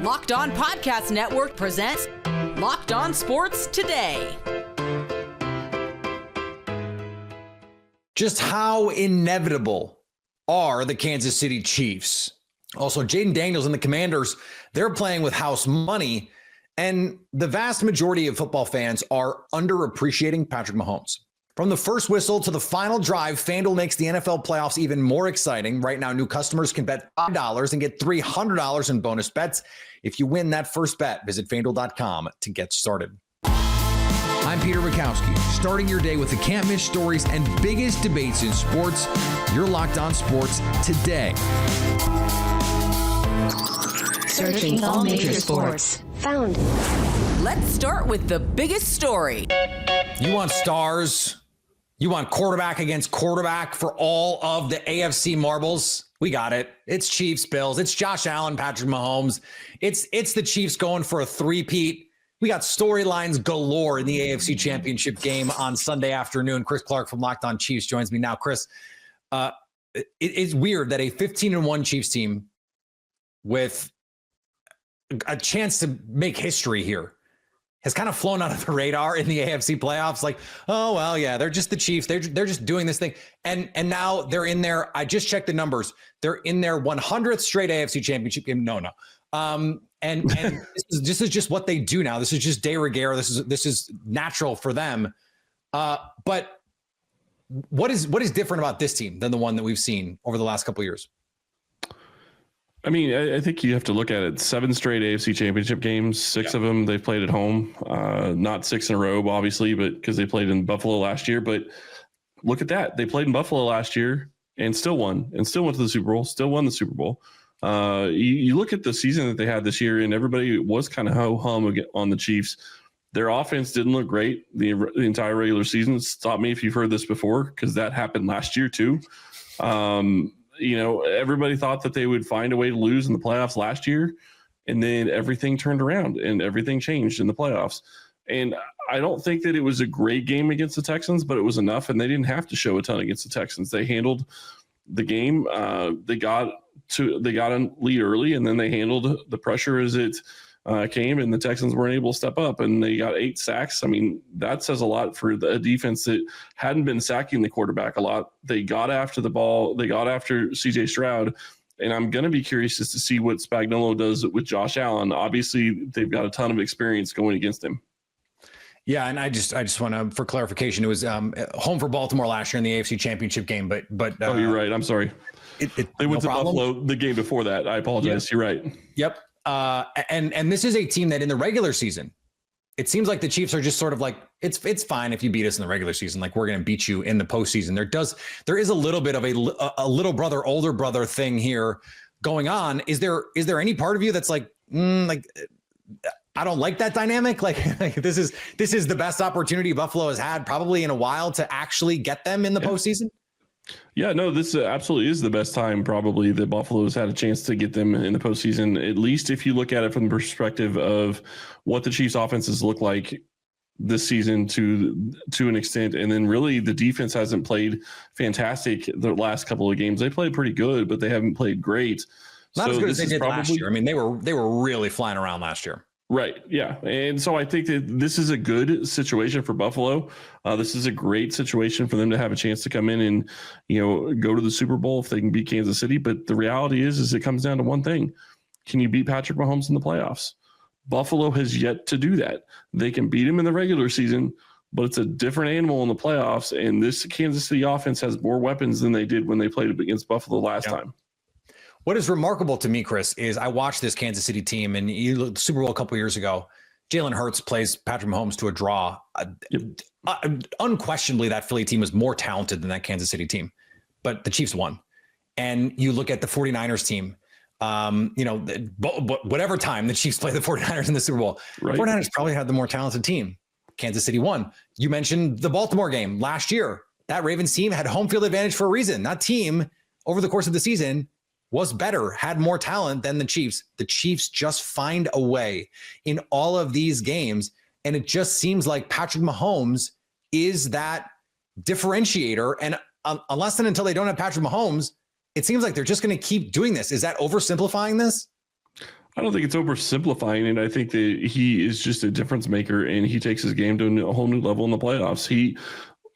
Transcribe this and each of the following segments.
Locked On Podcast Network presents Locked On Sports Today. Just how inevitable are the Kansas City Chiefs? Also, Jayden Daniels and the Commanders, they're playing with house money, and the vast majority of football fans are underappreciating Patrick Mahomes. From the first whistle to the final drive, FanDuel makes the NFL playoffs even more exciting. Right now, new customers can bet $5 and get $300 in bonus bets. If you win that first bet, visit FanDuel.com to get started. I'm Peter Bukowski, starting your day with the can't-miss stories and biggest debates in sports. You're Locked On Sports Today. Searching all major sports. Found. Let's start with the biggest story. You want stars? You want quarterback against quarterback for all of the AFC marbles? We got it. It's Chiefs, Bills. It's Josh Allen, Patrick Mahomes. It's the Chiefs going for a three-peat. We got storylines galore in the AFC Championship game on Sunday afternoon. Chris Clark from Locked On Chiefs joins me now. Chris, it's weird that a 15-1 Chiefs team with a chance to make history here has kind of flown out of the radar in the AFC playoffs. Like, oh, well, yeah, they're just the Chiefs. They're just doing this thing. And now they're in there. I just checked the numbers. They're in their 100th straight AFC Championship game. No. And this is just what they do now. This is just de rigueur. This is natural for them. But what is different about this team than the one that we've seen over the last couple of years? I mean, I think you have to look at it. 7 straight AFC Championship games, 6 of them they've played at home. Not 6 in a row, obviously, but because they played in Buffalo last year. But look at that. They played in Buffalo last year and still won, and still went to the Super Bowl, still won the Super Bowl. You look at the season that they had this year, and everybody was kind of ho-hum on the Chiefs. Their offense didn't look great the entire regular season. Stop me if you've heard this before, because that happened last year too. Everybody thought that they would find a way to lose in the playoffs last year, and then everything turned around and everything changed in the playoffs. And I don't think that it was a great game against the Texans, but it was enough, and they didn't have to show a ton against the Texans. They handled the game. They got a lead early, and then they handled the pressure as it came, and the Texans weren't able to step up, and they got 8 sacks. I mean, that says a lot for a defense that hadn't been sacking the quarterback a lot. They got after the ball. They got after CJ Stroud, and I'm going to be curious just to see what Spagnuolo does with Josh Allen. Obviously, they've got a ton of experience going against him. Yeah, and I just want to, for clarification, it was home for Baltimore last year in the AFC Championship game, but oh, you're right. I'm sorry. They went to Buffalo the game before that. I apologize. You're right. Yep. And this is a team that in the regular season, it seems like the Chiefs are just sort of like, it's fine if you beat us in the regular season. Like, we're going to beat you in the postseason. There is a little bit of a little brother, older brother thing here going on. Is there any part of you that's like, I don't like that dynamic? Like this is the best opportunity Buffalo has had probably in a while to actually get them in the postseason. Yeah, no, this absolutely is the best time probably that Buffalo's had a chance to get them in the postseason, at least if you look at it from the perspective of what the Chiefs offenses look like this season to an extent. And then really the defense hasn't played fantastic the last couple of games. They played pretty good, but they haven't played great. Not as good as they did last year. I mean, they were really flying around last year. Right. Yeah. And so I think that this is a good situation for Buffalo. This is a great situation for them to have a chance to come in and, go to the Super Bowl if they can beat Kansas City. But the reality is it comes down to one thing. Can you beat Patrick Mahomes in the playoffs? Buffalo has yet to do that. They can beat him in the regular season, but it's a different animal in the playoffs. And this Kansas City offense has more weapons than they did when they played against Buffalo last time. What is remarkable to me, Chris, is I watched this Kansas City team, and you look Super Bowl a couple of years ago. Jalen Hurts plays Patrick Mahomes to a draw. Unquestionably, that Philly team was more talented than that Kansas City team, but the Chiefs won. And you look at the 49ers team, whatever time the Chiefs play the 49ers in the Super Bowl, right. 49ers probably had the more talented team. Kansas City won. You mentioned the Baltimore game last year. That Ravens team had home field advantage for a reason. That team, over the course of the season, was better, had more talent than the Chiefs. The Chiefs just find a way in all of these games, and it just seems like Patrick Mahomes is that differentiator. And unless and until they don't have Patrick Mahomes, it seems like they're just going to keep doing this. Is that oversimplifying this? I don't think it's oversimplifying it. I think that he is just a difference maker, and he takes his game to a whole new level in the playoffs.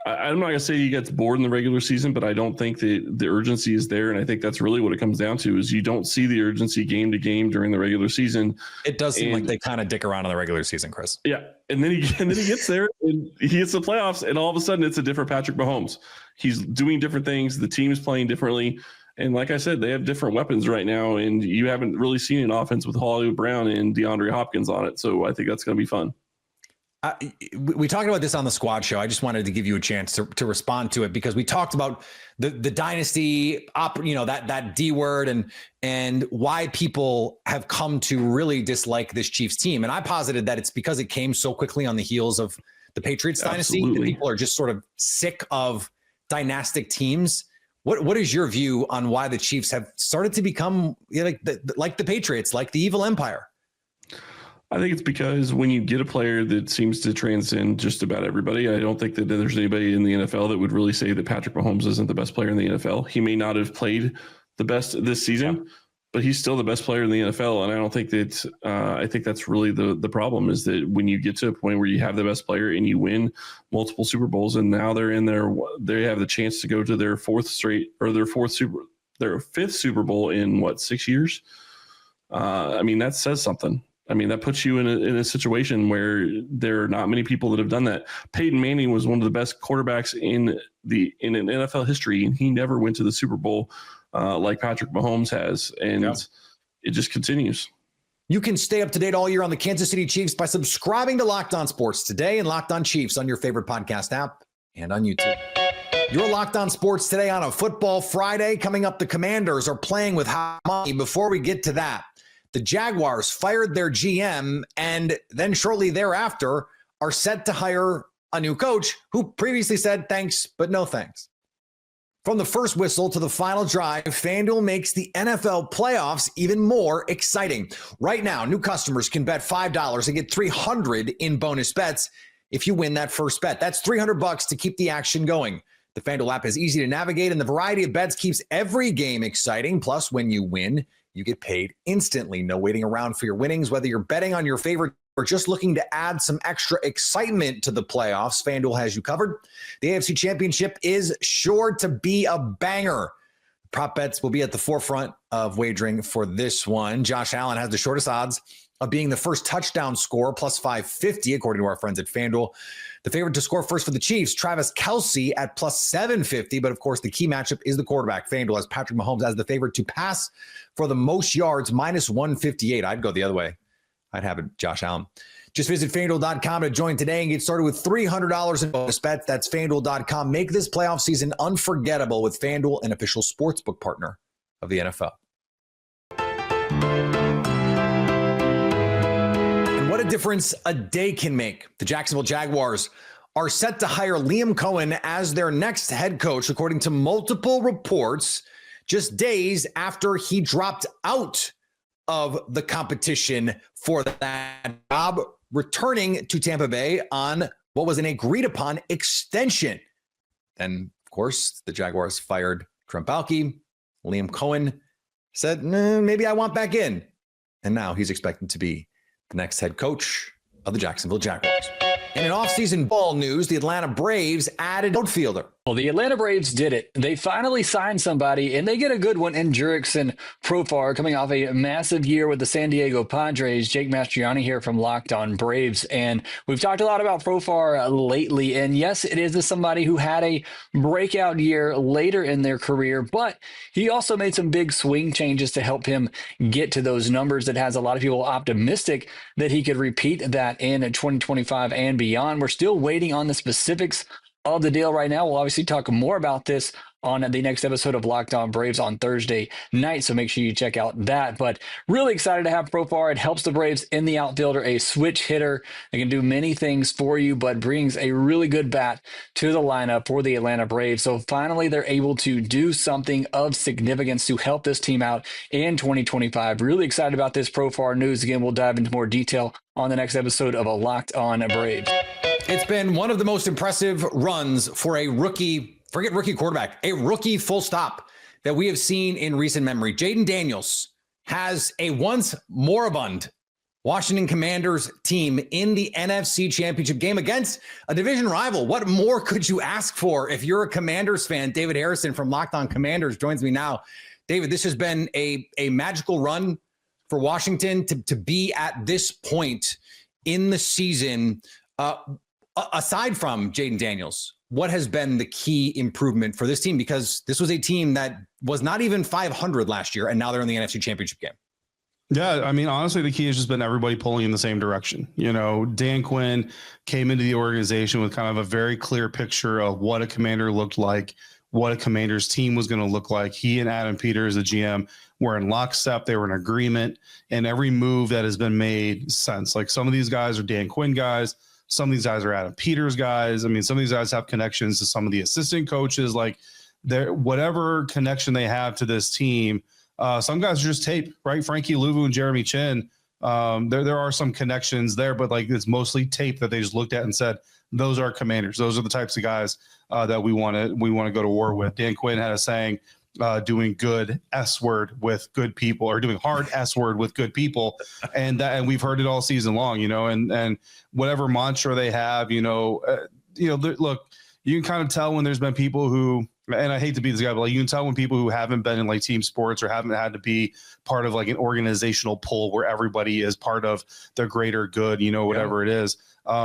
I'm not going to say he gets bored in the regular season, but I don't think that the urgency is there. And I think that's really what it comes down to is you don't see the urgency game to game during the regular season. It does seem like they kind of dick around in the regular season, Chris. Yeah. And then he gets there and he hits the playoffs, and all of a sudden it's a different Patrick Mahomes. He's doing different things. The team is playing differently. And like I said, they have different weapons right now, and you haven't really seen an offense with Hollywood Brown and DeAndre Hopkins on it. So I think that's going to be fun. We talked about this on the squad show. I just wanted to give you a chance to respond to it because we talked about the dynasty, that D word and why people have come to really dislike this Chiefs team. And I posited that it's because it came so quickly on the heels of the Patriots dynasty that people are just sort of sick of dynastic teams. What is your view on why the Chiefs have started to become like the Patriots, like the evil empire? I think it's because when you get a player that seems to transcend just about everybody, I don't think that there's anybody in the NFL that would really say that Patrick Mahomes isn't the best player in the NFL. He may not have played the best this season, but he's still the best player in the NFL. And I don't think that I think that's really the problem is that when you get to a point where you have the best player and you win multiple Super Bowls, and now they have the chance to go to their fifth Super Bowl in 6 years. I mean, that says something. I mean, that puts you in a situation where there are not many people that have done that. Peyton Manning was one of the best quarterbacks in an NFL history, and he never went to the Super Bowl like Patrick Mahomes has, and it just continues. You can stay up to date all year on the Kansas City Chiefs by subscribing to Locked On Sports Today and Locked On Chiefs on your favorite podcast app and on YouTube. You're Locked On Sports Today on a football Friday. Coming up, the Commanders are playing with hot money. Before we get to that, the Jaguars fired their GM and then shortly thereafter are set to hire a new coach who previously said thanks, but no thanks. From the first whistle to the final drive, FanDuel makes the NFL playoffs even more exciting. Right now, new customers can bet $5 and get $300 in bonus bets if you win that first bet. That's $300 to keep the action going. The FanDuel app is easy to navigate, and the variety of bets keeps every game exciting. Plus, when you win, you get paid instantly. No waiting around for your winnings. Whether you're betting on your favorite or just looking to add some extra excitement to the playoffs, FanDuel has you covered. The AFC Championship is sure to be a banger. Prop bets will be at the forefront of wagering for this one. Josh Allen has the shortest odds of being the first touchdown scorer, plus 550, according to our friends at FanDuel. The favorite to score first for the Chiefs, Travis Kelce at plus 750. But of course, the key matchup is the quarterback. FanDuel has Patrick Mahomes as the favorite to pass for the most yards, minus 158. I'd go the other way. I'd have it Josh Allen. Just visit FanDuel.com to join today and get started with $300 in bonus bets. That's FanDuel.com. Make this playoff season unforgettable with FanDuel, an official sportsbook partner of the NFL. What a difference a day can make. The Jacksonville Jaguars are set to hire Liam Cohen as their next head coach, according to multiple reports, just days after he dropped out of the competition for that job, returning to Tampa Bay on what was an agreed-upon extension. Then, of course, the Jaguars fired Trent Baalke. Liam Cohen said, maybe I want back in. And now he's expected to be the next head coach of the Jacksonville Jaguars. And in offseason ball news, the Atlanta Braves added outfielder. Well, the Atlanta Braves did it. They finally signed somebody, and they get a good one in Jurickson Profar, coming off a massive year with the San Diego Padres. Jake Mastriani here from Locked On Braves. And we've talked a lot about Profar lately. And yes, it is somebody who had a breakout year later in their career, but he also made some big swing changes to help him get to those numbers that has a lot of people optimistic that he could repeat that in 2025 and beyond. We're still waiting on the specifics of the deal right now. We'll obviously talk more about this on the next episode of Locked On Braves on Thursday night, so make sure you check out that. But really excited to have Profar. It helps the Braves in the outfielder, a switch hitter. They can do many things for you, but brings a really good bat to the lineup for the Atlanta Braves. So finally, they're able to do something of significance to help this team out in 2025. Really excited about this Profar news. Again, we'll dive into more detail on the next episode of a Locked On Braves. It's been one of the most impressive runs for a rookie, forget rookie quarterback, a rookie full stop that we have seen in recent memory. Jayden Daniels has a once moribund Washington Commanders team in the NFC Championship game against a division rival. What more could you ask for if you're a Commanders fan? David Harrison from Locked On Commanders joins me now. David, this has been a magical run for Washington to be at this point in the season. Aside from Jayden Daniels, what has been the key improvement for this team? Because this was a team that was not even 500 last year, and now they're in the NFC Championship game. Yeah, I mean, honestly, the key has just been everybody pulling in the same direction. You know, Dan Quinn came into the organization with kind of a very clear picture of what a Commander looked like, what a Commander's team was going to look like. He and Adam Peters, the GM, were in lockstep. They were in agreement, and every move that has been made since. Like, some of these guys are Dan Quinn guys. Some of these guys are Adam Peters guys. I mean, some of these guys have connections to some of the assistant coaches. Like, whatever connection they have to this team. Some guys are just tape, right? Frankie Louvu and Jeremy Chin. There are some connections there, but like it's mostly tape that they just looked at and said, those are Commanders. Those are the types of guys that we want to go to war with. Dan Quinn had a saying, doing good S word with good people, or doing hard S word with good people. And we've heard it all season long, you know, and whatever mantra they have, look, you can kind of tell when there's been people who, and I hate to be this guy, but like you can tell when people who haven't been in like team sports or haven't had to be part of like an organizational pull where everybody is part of the greater good, whatever it is,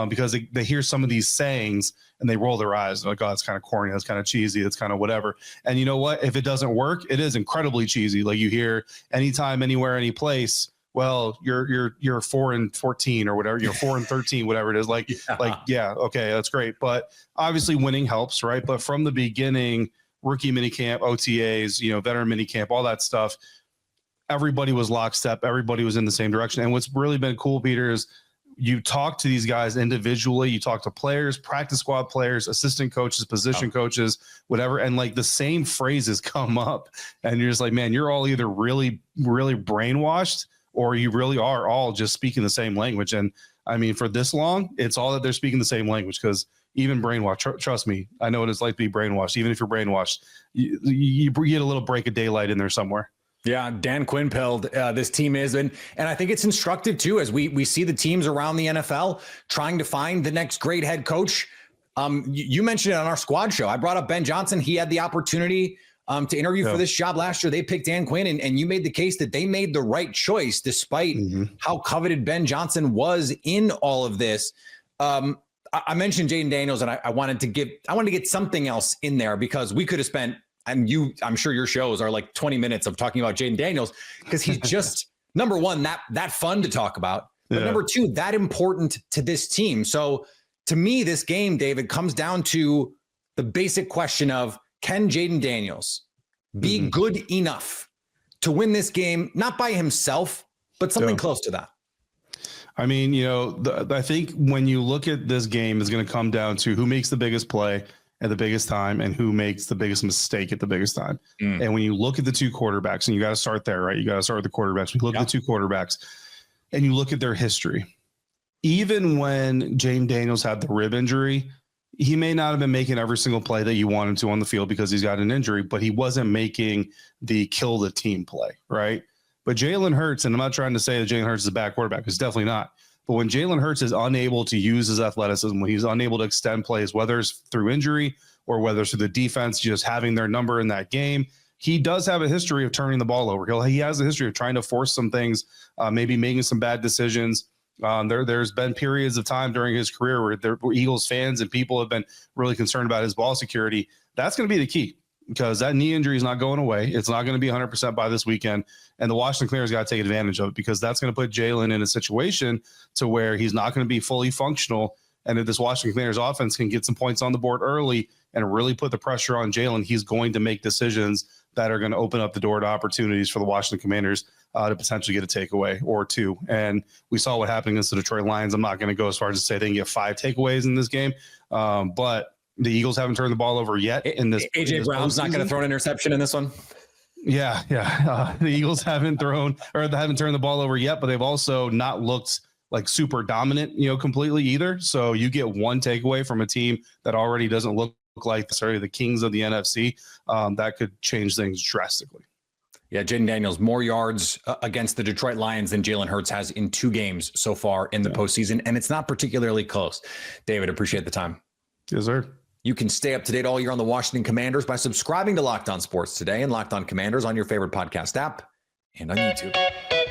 because they hear some of these sayings and they roll their eyes. They're like, oh, that's kind of corny. That's kind of cheesy. That's kind of whatever. And you know what? If it doesn't work, it is incredibly cheesy. Like you hear anytime, anywhere, any place. Well, you're 4-14 or whatever. You're 4-13, whatever it is. Yeah, okay, that's great. But obviously, winning helps, right? But from the beginning, rookie minicamp, OTAs, veteran minicamp, all that stuff, everybody was lockstep. Everybody was in the same direction. And what's really been cool, Peter, is you talk to these guys individually. You talk to players, practice squad players, assistant coaches, position coaches, whatever, and like the same phrases come up, and you're just like, man, you're all either really, really brainwashed, or you really are all just speaking the same language. And I mean, for this long, it's all that they're speaking the same language, because even brainwashed, trust me, I know what it's like to be brainwashed. Even if you're brainwashed, you get a little break of daylight in there somewhere. Yeah, Dan Quinn pilled this team is. And I think it's instructive, too, as we see the teams around the NFL trying to find the next great head coach. You mentioned it on our squad show. I brought up Ben Johnson. He had the opportunity to interview for this job last year. They picked Dan Quinn, and you made the case that they made the right choice despite how coveted Ben Johnson was in all of this. I mentioned Jayden Daniels, and I wanted to get something else in there, because we could have spent, and I'm sure your shows are like 20 minutes of talking about Jayden Daniels, because he's just number one, that fun to talk about, but number two, that important to this team. So to me, this game, David, comes down to the basic question of, can Jayden Daniels be good enough to win this game, not by himself, but something close to that? I mean, I think when you look at this game, it's going to come down to who makes the biggest play at the biggest time and who makes the biggest mistake at the biggest time. And when you look at the two quarterbacks, and you got to start there, right? You got to start with the quarterbacks. We look at the two quarterbacks and you look at their history. Even when Jayden Daniels had the rib injury, he may not have been making every single play that you want him to on the field because he's got an injury, but he wasn't making the kill the team play, right? But Jalen Hurts, and I'm not trying to say that Jalen Hurts is a bad quarterback, it's definitely not. But when Jalen Hurts is unable to use his athleticism, when he's unable to extend plays, whether it's through injury or whether it's through the defense just having their number in that game, he does have a history of turning the ball over. He has a history of trying to force some things, maybe making some bad decisions. There's been periods of time during his career where Eagles fans and people have been really concerned about his ball security. That's going to be the key, because that knee injury is not going away. It's not going to be 100% by this weekend. And the Washington Commanders got to take advantage of it, because that's going to put Jalen in a situation to where he's not going to be fully functional. And if this Washington Commanders offense can get some points on the board early and really put the pressure on Jalen, he's going to make decisions that are going to open up the door to opportunities for the Washington Commanders to potentially get a takeaway or two. And we saw what happened against the Detroit Lions. I'm not going to go as far as to say they can get 5 takeaways in this game, but the Eagles haven't turned the ball over yet in this. AJ Brown's not going to throw an interception in this one. Yeah. The Eagles haven't turned the ball over yet, but they've also not looked like super dominant, completely either. So you get one takeaway from a team that already doesn't look like the kings of the NFC. That could change things drastically. Yeah, Jayden Daniels, more yards against the Detroit Lions than Jalen Hurts has in 2 games so far in the postseason, and it's not particularly close. David, appreciate the time. Yes, sir. You can stay up to date all year on the Washington Commanders by subscribing to Locked On Sports Today and Locked On Commanders on your favorite podcast app and on YouTube.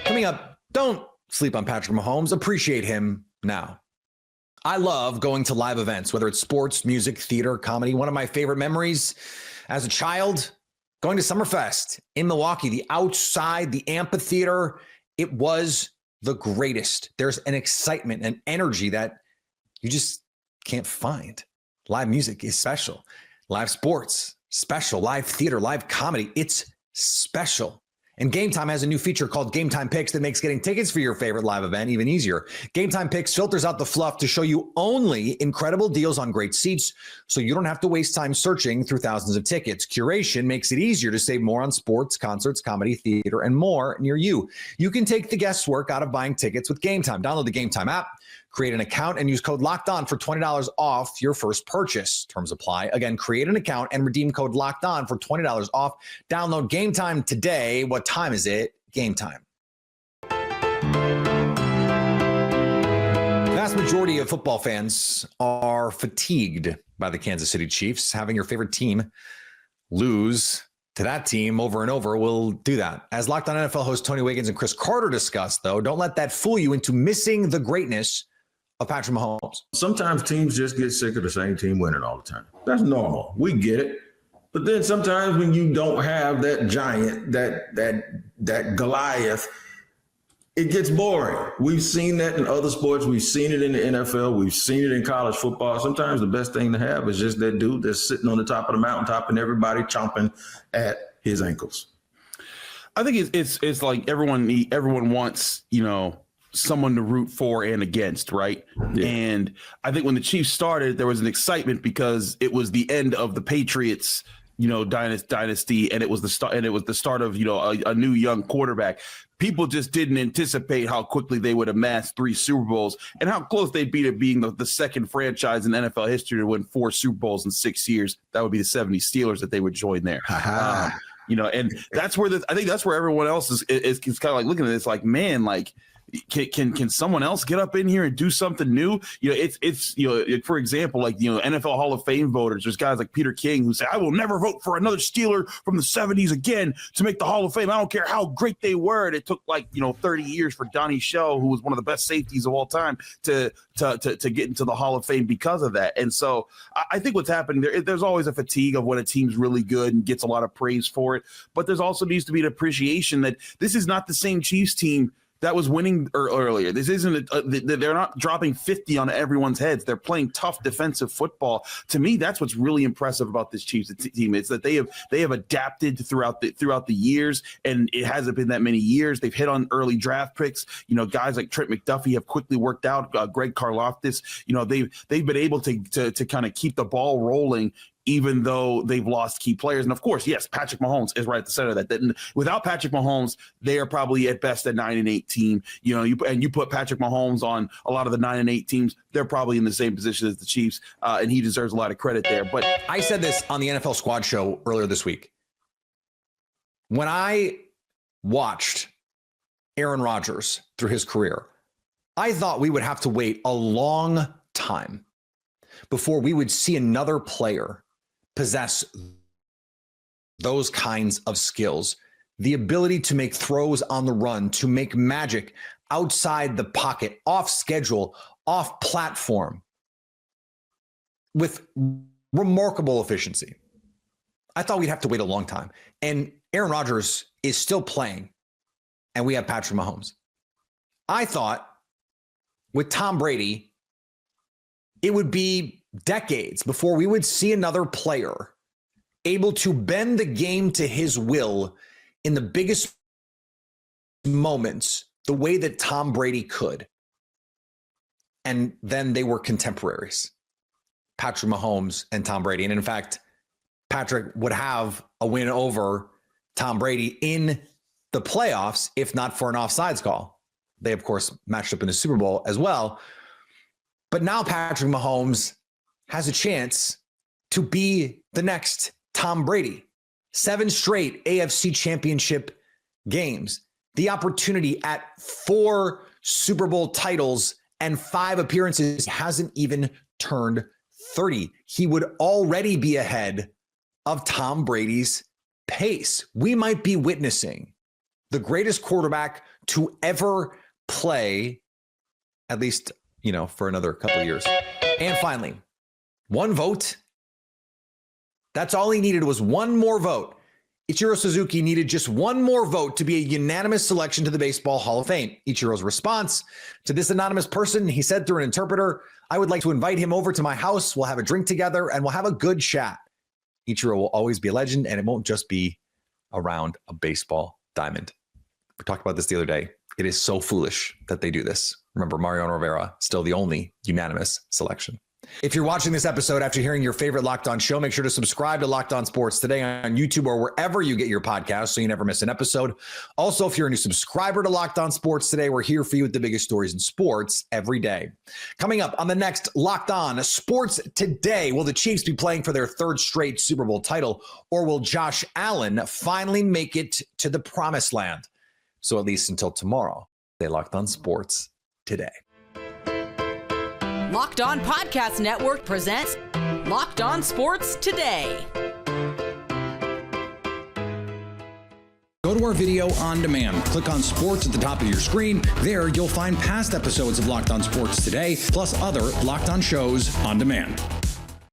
Coming up, don't sleep on Patrick Mahomes. Appreciate him now. I love going to live events, whether it's sports, music, theater, comedy. One of my favorite memories as a child, going to Summerfest in Milwaukee, the outside, the amphitheater. It was the greatest. There's an excitement and energy that you just can't find. Live music is special. Live sports, special. Live theater, live comedy, it's special. And Game Time has a new feature called Game Time Picks that makes getting tickets for your favorite live event even easier. Game Time Picks filters out the fluff to show you only incredible deals on great seats, so you don't have to waste time searching through thousands of tickets. Curation makes it easier to save more on sports, concerts, comedy, theater, and more near you. You can take the guesswork out of buying tickets with Game Time. Download the Game Time app, create an account, and use code LOCKEDON for $20 off your first purchase. Terms apply. Again, create an account and redeem code LOCKEDON for $20 off. Download Game Time today. What time is it? Game time. The vast majority of football fans are fatigued by the Kansas City Chiefs. Having your favorite team lose to that team over and over will do that. As Locked On NFL host Tony Wiggins and Chris Carter discussed, though, don't let that fool you into missing the greatness of Patrick Mahomes. Sometimes teams just get sick of the same team winning all the time. That's normal. We get it. But then sometimes when you don't have that giant, that Goliath, it gets boring. We've seen that in other sports. We've seen it in the NFL. We've seen it in college football. Sometimes the best thing to have is just that dude that's sitting on the top of the mountaintop and everybody chomping at his ankles. I think it's like everyone wants, someone to root for and against, right? Yeah. And I think when the Chiefs started, there was an excitement because it was the end of the Patriots, dynasty, and it was the start of a new young quarterback. People just didn't anticipate how quickly they would amass 3 Super Bowls and how close they'd be to being the second franchise in NFL history to win 4 Super Bowls in 6 years. That would be the 70 Steelers that they would join there. And that's where I think that's where everyone else is kind of like looking at this like, man, like, can someone else get up in here and do something new? It's for example, like, NFL Hall of Fame voters, there's guys like Peter King who say, I will never vote for another Steeler from the 70s again to make the Hall of Fame. I don't care how great they were. And it took 30 years for Donnie Shell, who was one of the best safeties of all time, to get into the Hall of Fame because of that. And so I think what's happening there's always a fatigue of when a team's really good and gets a lot of praise for it. But there's also needs to be an appreciation that this is not the same Chiefs team that was winning earlier. This isn't they're not dropping 50 on everyone's heads. They're playing tough defensive football. To me, that's what's really impressive about this Chiefs team. It's that they have adapted throughout the years, and it hasn't been that many years. They've hit on early draft picks. Guys like Trent McDuffie have quickly worked out. Greg Karlaftis. They've been able to kind of keep the ball rolling, even though they've lost key players. And of course, yes, Patrick Mahomes is right at the center of that. Without Patrick Mahomes, they are probably at best a 9-8 team. You put Patrick Mahomes on a lot of the 9-8 teams, they're probably in the same position as the Chiefs, and he deserves a lot of credit there. But I said this on the NFL Squad show earlier this week. When I watched Aaron Rodgers through his career, I thought we would have to wait a long time before we would see another player possess those kinds of skills, the ability to make throws on the run, to make magic outside the pocket, off schedule, off platform, with remarkable efficiency. I thought we'd have to wait a long time. And Aaron Rodgers is still playing, and we have Patrick Mahomes. I thought with Tom Brady, it would be decades before we would see another player able to bend the game to his will in the biggest moments the way that Tom Brady could. And then they were contemporaries, Patrick Mahomes and Tom Brady. And in fact, Patrick would have a win over Tom Brady in the playoffs, if not for an offsides call. They, of course, matched up in the Super Bowl as well. But now Patrick Mahomes has a chance to be the next Tom Brady. 7 straight AFC championship games, the opportunity at 4 Super Bowl titles and 5 appearances. He hasn't even turned 30. He would already be ahead of Tom Brady's pace. We might be witnessing the greatest quarterback to ever play, at least, for another couple of years. And finally, 1 vote. That's all he needed, was 1 more vote. Ichiro Suzuki needed just 1 more vote to be a unanimous selection to the Baseball Hall of Fame. Ichiro's response to this anonymous person, he said through an interpreter, "I would like to invite him over to my house. We'll have a drink together and we'll have a good chat." Ichiro will always be a legend, and it won't just be around a baseball diamond. We talked about this the other day. It is so foolish that they do this. Remember, Mariano Rivera, still the only unanimous selection. If you're watching this episode after hearing your favorite Locked On show, make sure to subscribe to Locked On Sports Today on YouTube or wherever you get your podcasts so you never miss an episode. Also, if you're a new subscriber to Locked On Sports Today, we're here for you with the biggest stories in sports every day. Coming up on the next Locked On Sports Today, will the Chiefs be playing for their 3rd straight Super Bowl title, or will Josh Allen finally make it to the promised land? So at least until tomorrow, they Locked On Sports Today. Locked On Podcast Network presents Locked On Sports Today. Go to our video on demand. Click on sports at the top of your screen. There, you'll find past episodes of Locked On Sports Today, plus other Locked On shows on demand.